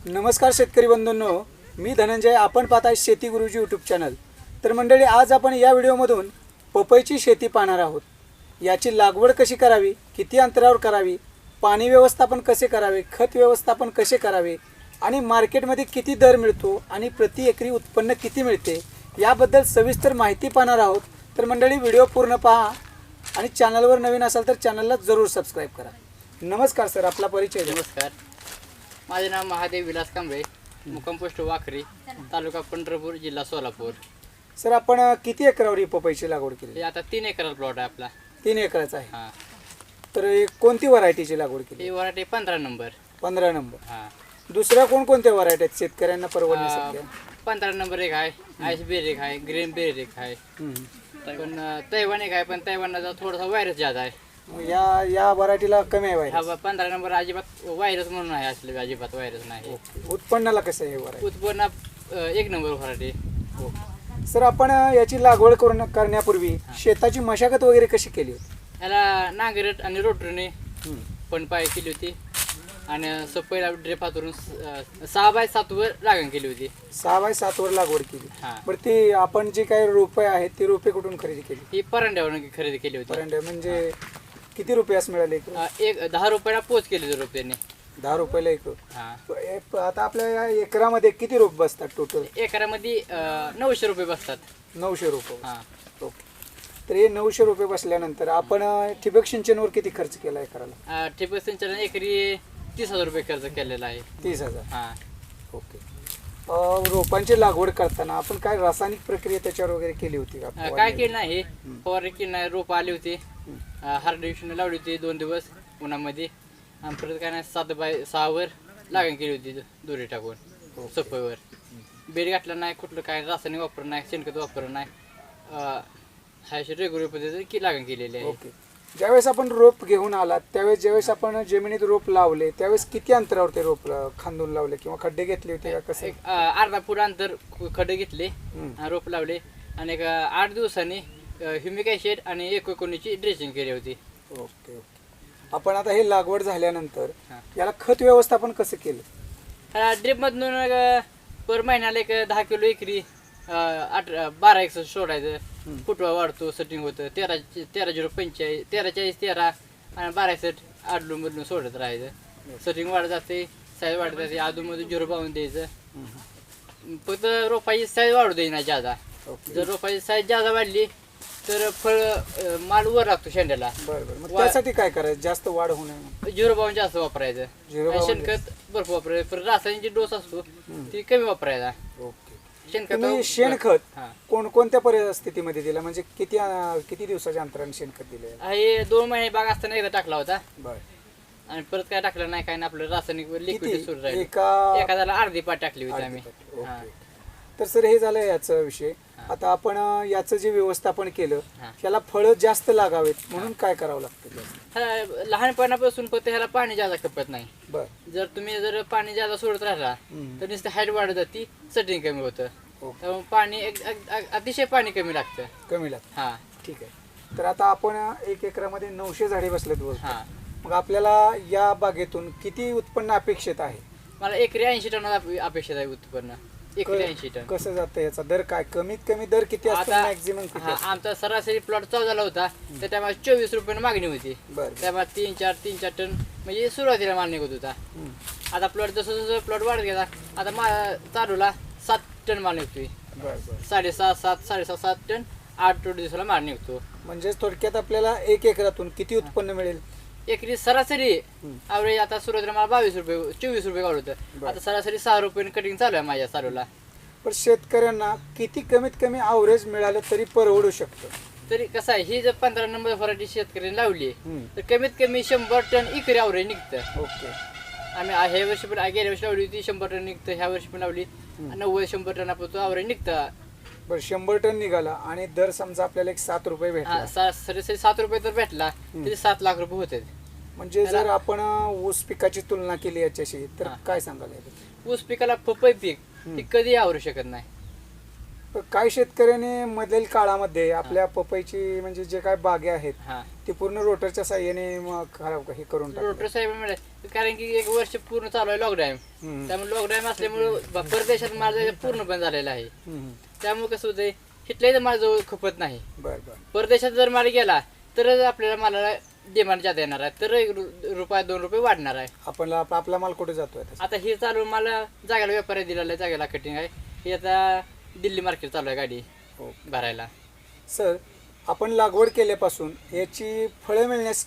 नमस्कार शेतकरी बंधूंनो, मी धनंजय. आपण पाहताय शेती गुरुजी यूट्यूब चॅनल. तर मंडळी, आज आपण या व्हिडिओमधून पपईची शेती पाहणार आहोत. याची लागवड कशी करावी, किती अंतरावर करावी, पाणी व्यवस्थापन कसे करावे, खत व्यवस्थापन कसे करावे आणि मार्केटमध्ये किती दर मिळतो आणि प्रति एकरी उत्पन्न किती मिळते याबद्दल सविस्तर माहिती पाहणार आहोत. तर मंडळी, व्हिडिओ पूर्ण पहा आणि चॅनलवर नवीन असाल तर चॅनलला जरूर सबस्क्राईब करा. नमस्कार सर, आपला परिचय द्या. नमस्कार, माझे नाव महादेव विलास कांबळे, मुक्काम पोस्ट वाखरी, तालुका पंढरपूर, जिल्हा सोलापूर. सर, आपण किती एकरावर ही पपईची लागवड केली? हे आता 3 एकर प्लॉट आहे आपला. 3 एकराचा आहे. हां, तर कोणती व्हरायटीची लागवड केली? ही व्हरायटी 15 नंबर. 15 नंबर. हां, दुसऱ्या कोणकोणत्या व्हरायटी आहेत शेतकऱ्यांना परवडण्यासारख्या? 15 नंबर एक आहे, आईस बेर एक आहे, ग्रीन बेर एक आहे, पण तैवान एक आहे, पण तैवानाचा थोडासा व्हायरस जादा आहे. या व्हरायटीला कमी आहे हा व्हायरस. 15 नंबर अजिबात व्हायरस म्हणून आहे, असले अजिबात व्हायरस नाही. उत्पन्नाला कसं आहे व्हरायटी? उत्पन्न 1 नंबर व्हरायटी. सर, आपण याची लागवड करण्यापूर्वी शेताची मशागत वगैरे कशी केली होती? याला नांगरट आणि रोटरीने पण पाय केली होती आणि पहिला ड्रेप हातरून 6x7 वर लागण केली होती. 6x7 वर लागवड केली. हां, बरं, ती आपण जी काही रोपे आहेत ती रोपे कुठून खरेदी केली? ही परांड्यावरून खरेदी केली होती. परंड्या म्हणजे किती रुपयास मिळाले? एक 10 रुपयाला पोच केली होती रोप त्यांनी. 10 रुपयाला एक. हा, आता आपल्या या एकरामध्ये किती रोप बसतात टोटल? एकरामध्ये 900 रुपये बसतात. 900 रुपये. हा, ओके. तर हे 900 रुपये बसल्यानंतर आपण ठिबक सिंचनवर किती खर्च केला एकराला? ठिबक सिंचन एकरी 30,000 रुपये खर्च केलेला आहे. 30,000. हा, ओके. रोपांची लागवड करताना आपण काय रासायनिक प्रक्रिया त्याच्यावर वगैरे केली होती का? काय केलं नाही, फवारणी केली नाही. रोप आली होती, हार्डिशन लावली होती 2 दिवस उन्हामध्ये, आणि परत काय नाही 7x6 वर लागण केली होती दोरी टाकून सफाईवर. बेड घातला नाही, कुठलं काय रासायनिक वापर नाही, शेणखत वापर नाही, हा रेग्युलर पद्धतीने की लागण केलेली आहे. ओके. ज्यावेळेस आपण रोप घेऊन आलात त्यावेळेस ज्यावेळेस आपण जमिनीत रोप लावले त्यावेळेस किती अंतरावर ते रोप खांदून लावले किंवा खड्डे घेतले होते का कसं? एक अर्धा फूट अंतर खड्डे घेतले आणि रोप लावले, आणि एक 8 दिवसांनी ह्युमिक ॲसिड आणि एकोणीची ड्रेसिंग केली होती. Okay okay. आपण आता हे लागवड झाल्यानंतर हा. याला खत व्यवस्थापन कसं केलं? ड्रिपमधून पर महिन्याला एक 10 किलो एकरी 12 सोडायचं. फुटवा वाढतो, सेटिंग होतं. 13:045 13:40 आणि 12 आडलून मधून सोडत राहायचं. सेटिंग वाढत जाते, साईज वाढत जाते. अधूनमधून 0 द्यायचं. फक्त रोपाची साईज वाढू द्यायची जादा. जर रोपाची साईज जादा वाढली तर फळ माल वर लागतो शेंड्याला. बरं. मग त्यासाठी काय करायचं जास्त वाढ होऊ नये? 0 जास्त वापरायचं. 0 शेणखत भरपूर वापरायचं. परत रासायनिक डोस असतो ती कमी वापरायचा. ओके. शेणखत शेणखत हा. कोणकोणत्या परिस्थितीमध्ये दिला, म्हणजे किती दिवसाच्या अंतराने शेणखत दिले? हे 2 महिने बाग असताना एकदा टाकला होता, बरं. आणि परत काय टाकलं नाही, काय नाही. आपलं रासायनिक लिक्विड सुरू राहील. एका एखाद्याला अर्धी पाट टाकली होती आम्ही. हा. ओके. तर सर, हे झालं याचा विषय. आता आपण याचं जे व्यवस्थापन केलं हा. त्याला फळं जास्त लागावेत म्हणून काय करावं लागतं? ह्याला लहानपणापासून फक्त ह्याला पाणी जादा खपत नाही. बरं. जर तुम्ही पाणी जादा सोडत राहिला तर नुसतं हाईट वाढत जाती, सेटिंग कमी होतं. ओके. त्यामुळे पाणी अतिशय पाणी कमी लागतं. कमी लागतं. हा, ठीक आहे. तर आता आपण 1 एकरामध्ये 900 झाडे बसलेत बोलतो. हा. मग आपल्याला या बागेतून किती उत्पन्न अपेक्षित आहे? मला एकरी 80 टन अपेक्षित आहे उत्पन्न. एकरी 80 टन. कसं जातं याचा दर काय? कमीत कमी दर किती असतो? आता मॅक्झिमम किती हा, असतो? आमचा सरासरी प्लॉट 14 होता, तर त्यामुळे 24 रुपयाने मागणी होती. बरं. त्यामुळे 3-4 टन म्हणजे सुरुवातीला माल निघत होता. आता प्लॉट जसं जसं प्लॉट वाढत गेला, आता चालूला 7 टन माल निघतोय. बरं. 7.5 टन 8 दिवसाला माल निघतो. म्हणजे थोडक्यात आपल्याला 1 एकरातून किती उत्पन्न मिळेल? एकरी सरासरी ॲव्हरेज आता सुरुवातीला मला 24 रुपये गावलं होतं. आता सरासरी 6 रुपयाने कटिंग चालू आहे माझ्या चालूला. पण शेतकऱ्यांना किती कमीत कमी ॲव्हरेज मिळालं तरी परवडू शकतं? तरी कसं आहे, ही जर 15 नंबर व्हरायटी शेतकऱ्यांनी लावली तर कमीत कमी 100 टन एकरी ॲव्हरेज निघतं. ओके. आम्ही ह्या वर्षी पण गेल्या वर्षी लावली होती 100 टन निघतं. ह्या वर्षी पण लावली 90-100 टन आपण तो ॲव्हरेज निघतं. बरं. 100 टन निघाला आणि दर समजा आपल्याला एक 7 रुपये भेटला, सरासरी 7 रुपये तर भेटला तरी 7 लाख रुपये होते. म्हणजे जर आपण ऊस पिकाची तुलना केली याच्याशी तर काय सांगाल? ऊस पिकाला पपई पीक हे कधी आवरू शकत नाही. काही शेतकऱ्यांनी मधील काळामध्ये आपल्या पपईची म्हणजे जे काय बागे आहेत हा ती पूर्ण रोटरच्या साह्याने मग खराब हे करून टाकले. रोटर साहेब मिळाले कारण की एक वर्ष पूर्ण चालू आहे लॉकडाऊन. त्यामुळे लॉकडाऊन असल्यामुळे परदेशात माल जायचं पूर्ण बंद झालेला आहे. त्यामुळे कसं होतंय इथल्या इथं माल जवळ खपत नाही. बर बर परदेशात जर माल गेला तरच आपल्याला मालाला डिमांड जादा येणार आहे, तर ₹1 ₹2 वाढणार आहे. आपला माल कुठे जातोय आता? आता हे चालू मला जागेला व्यापारी दिलेला आहे, जागेला कटिंग आहे. हे आता दिल्ली मार्केट चालू आहे गाडी हो. भरायला. सर आपण लागवड केल्यापासून याची फळं मिळण्यास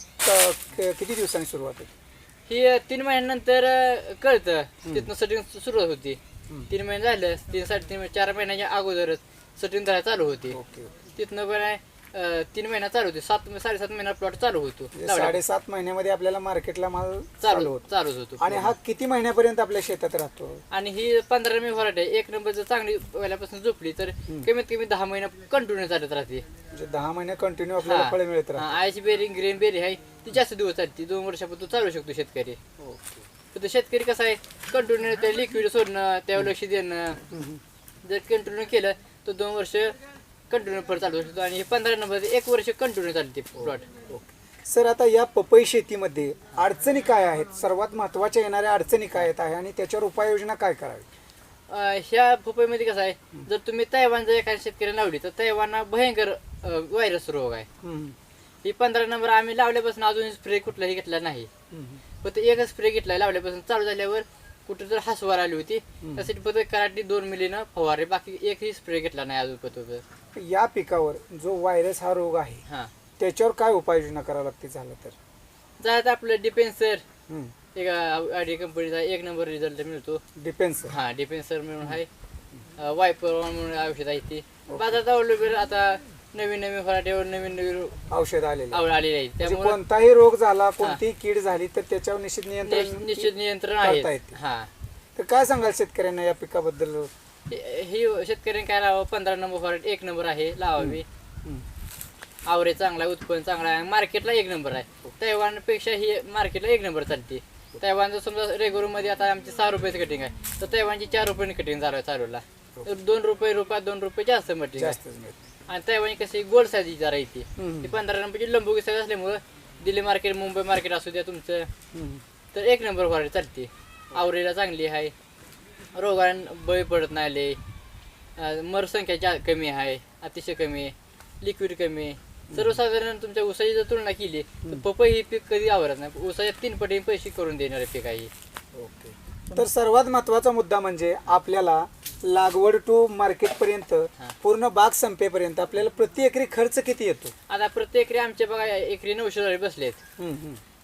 किती दिवसांनी सुरुवात होते? ही 3 महिन्यानंतर कळतं. तिथनं सेटिंग सुरुवात होती. 3 महिने झालं, 3 3.5 4 महिन्याच्या अगोदरच सेटिंग करायला चालू होती. ओके. तिथनं पण 3 महिना चालू होते. 7.5 महिना प्लॉट चालू होतो. 7.5 महिन्यामध्ये आपल्याला मार्केटला माल चालूच होतो. आणि हा किती महिन्यापर्यंत आपल्या शेतात राहतो? आणि ही 15 मे व्हरायटी आहे. 1 नंबर जर चांगली पहिल्यापासून झोपली तर कमीत कमी 10 महिने कंटिन्यू चालत राहते. म्हणजे 10 महिने कंटिन्यू आपल्याला फळे मिळत राहतात. आयची बेरिंग ग्रीन बेरी आहे ती जास्त दिवस चालते. 2 वर्षापर्यंत चालू शकतो शेतकरी. तर शेतकरी कसं आहे कंटिन्यू ते लिक्विड सोडणं त्यावर लक्ष देणं जर कंटिन्यू केलं तर 2 वर्ष कंटिन्यू फळ चालू शकतो. आणि 15 नंबर 1 वर्ष कंटिन्यू चालते प्लॉट. सर आता या पपई शेतीमध्ये अडचणी काय आहेत? सर्वात महत्वाच्या येणाऱ्या अडचणी काय आहेत आहे आणि त्याच्यावर उपाययोजना काय करावी? ह्या पपईमध्ये कसं आहे जर तुम्ही तैवान जर एखाद्या शेतकरी लावली तर तैवानला भयंकर व्हायरस रोग आहे. ही 15 नंबर आम्ही लावल्यापासून अजून स्प्रे कुठलाही घेतला नाही. फक्त एकच स्प्रे घेतला लावल्यापासून. चालू झाल्यावर कुठे तर हसवार आली होती त्यासाठी फक्त कराटी 2 मिलीनं फवारे, बाकी एकही स्प्रे घेतला नाही अजून फक्त. या पिकावर जो व्हायरस हा रोग आहे हा त्याच्यावर काय उपाययोजना करावी लागते झालं तर? जायचं आपलं डिपेन्सर एक आयडी कंपनीचा 1 नंबर रिझल्ट मिळतो. डिपेन्स हा डिपेन्सर म्हणून आहे. वायपर म्हणून औषध आहे ती बाजारात अवेलेबल. आता नवीन व्हरायटीवर नवीन औषध आलेले आलेली आहे. म्हणजे त्यामुळे कोणताही रोग झाला कोणतीही कीड झाली तर त्याच्यावर निश्चित नियंत्रण करता आहे. येते. हा तर काय सांगाल शेतकऱ्यांना या पिकाबद्दल? ही शेतकऱ्यांनी काय लावावं 15 नंबर व्हरायटी 1 नंबर आहे लावावी. आवरेज चांगला आहे, उत्पन्न चांगला आहे, मार्केटला 1 नंबर आहे. तैवानपेक्षा ही मार्केटला 1 नंबर चालते. तैवान जर समजा रेग्युलर मध्ये आता आमची 6 रुपयाची कटिंग आहे तर तैवानची 4 रुपयाने कटिंग चालूला. ₹2 जास्त मटेरियल जास्त आणि तैवानी कशी गोल्ड साईज जरा येते. ती 15 नंबरची लंबू साईज असल्यामुळं दिल्ली मार्केट मुंबई मार्केट असू द्या तुमचं तर 1 नंबर व्हरायटी चालते. आवरेला चांगली आहे, रोगांना बळी पडत नाही लय, मरसंख्या कमी आहे, अतिशय कमी आहे, लिक्विड कमी आहे. सर्वसाधारण तुमच्या ऊसाची जर तुलना केली तर पपई ही पीक कधी आवरत नाही. ऊसाच्या 3 पटीने पैसे करून देणारे पीक आहे. ओके. तर सर्वात महत्वाचा मुद्दा म्हणजे आपल्याला लागवड टू मार्केट पर्यंत पूर्ण बाग संपेपर्यंत आपल्याला प्रति एकरी खर्च किती येतो? आता प्रत्येक एकरी आमचे बघा एकरी 900 बसलेत.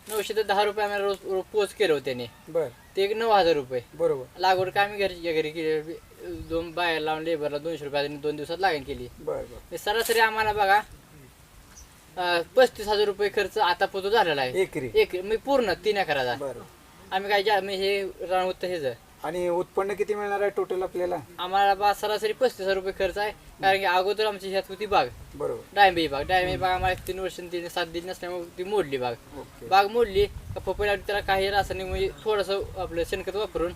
910 आम्हाला रोज पोच केलं होतं त्याने. बर. ते 9,000 रुपये. बरोबर. लागवड का आम्ही घरी केली. 2 बाया लावून लेबरला 200 रुपये 2 दिवसात लागण केली. बरोबर. सरासरी आम्हाला बघा 35,000 रुपये खर्च आता पोतो झालेला आहे एकरी. मी पूर्ण 3 एकराचा. आम्ही काय मी हे रान होतं हेच. आणि उत्पन्न किती मिळणार आहे टोटल आपल्याला? आम्हाला सरासरी 35,000 रुपये खर्च आहे. कारण की अगोदर आमची ह्यात होती बाग. बरोबर. डाळिंबी बाग आम्हाला 3 वर्ष 7 दिली नसल्यामुळे ती मोडली बाग मोडली. पपईला त्याला काही रासायनिक म्हणजे थोडंसं आपलं शेणखत वापरून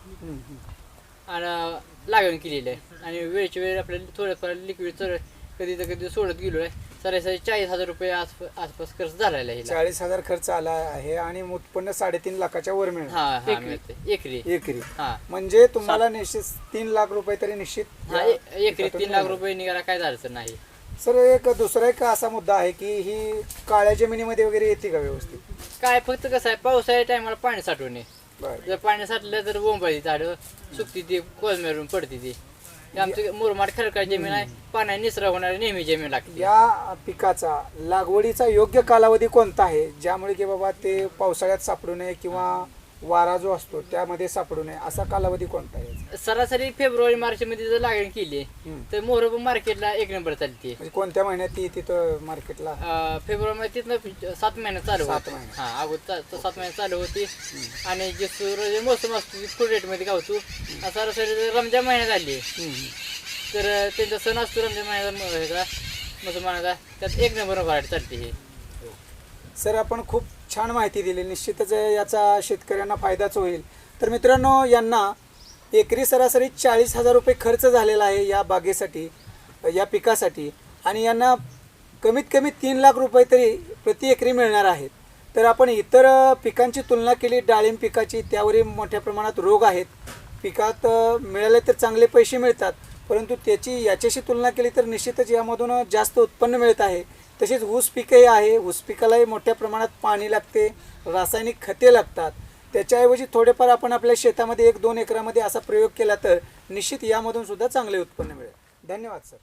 आणि लागवण केलेली आहे. आणि वेळची वेळ आपल्याला थोडंफार लिक्विड कधी तर कधी सोडत गेलो आहे. सरासरी 40,000 रुपये आसपास खर्च झालेला आहे. 40,000 खर्च आला आहे आणि उत्पन्न 3.5 लाखाच्या वर मिळणार एकरी. म्हणजे तुम्हाला निश्चित 3 लाख रुपये तरी निश्चित एकरी 3 लाख रुपये निघाला काय झालं नाही. सर दुसरा एक असा मुद्दा आहे की ही काळ्या जमिनीमध्ये वगैरे येते का व्यवस्थित? काय फक्त कसं आहे पावसाळ्या टायमाला पाणी साठवून जर पाणी साठलं तर बोंबाळी झाडं सुकती ती कोलमेरून पडते ती. आमची मुरमाड खडकाळ जमीन आहे, पाण्याने निचरा होणारी नेहमी जमीन लागते. या पिकाचा लागवडीचा योग्य कालावधी कोणता आहे ज्यामुळे की बाबा ते पावसाळ्यात सापडू नये किंवा वारा जो असतो त्यामध्ये सापडू नये असा कालावधी कोणता आहे? सरासरी फेब्रुवारी मार्च मध्ये जर लागण केली तर मोहरब मार्केटला 1 नंबर चालते. म्हणजे कोणत्या महिन्यात ती तिथं मार्केटला? फेब्रुवारी मध्ये तिथनं 7 महिने चालू 7 महिने. हा अगोदर 7 महिने चालू होती. आणि जे सूर्य मोसम असतो फुल रेट मध्ये गावतो. सरासरी रमजान महिन्यात आली तर त्यांचा सण असतो रमजान महिन्याचा मुसलमानाचा त्यात 1 नंबर व्हरायटी चालते. ही सर आपण खूप छान माहिती दिली. निश्चितच याचा शेतकऱ्यांना फायदाच होईल. तर मित्रांनो यांना एकरी सरासरी 40,000 रुपये खर्च झालेला आहे या बागेसाठी. या पिकासाठी आणि यांना कमीत कमी 3 लाख रुपये तरी प्रति एकरी मिळणार आहेत. तर आपण इतर पिकांची तुलना केली डाळिंब पिकाची, त्यावरही मोठ्या प्रमाणात रोग आहेत. पिकात मिळाले तर चांगले पैसे मिळतात, परंतु याच्याशी तुलना केली तर निश्चितच यामधून जास्त उत्पन्न मिळत आहे. तसेच ऊस पिकही आहे. ऊस पिकालाही मोठ्या प्रमाणात पाणी लागते, रासायनिक खते लागतात. त्याच्याऐवजी थोडेफार आपण आपल्या शेतामध्ये 1-2 एकरामध्ये असा प्रयोग केला तर निश्चित यामधून सुद्धा चांगले उत्पन्न मिळेल. धन्यवाद सर.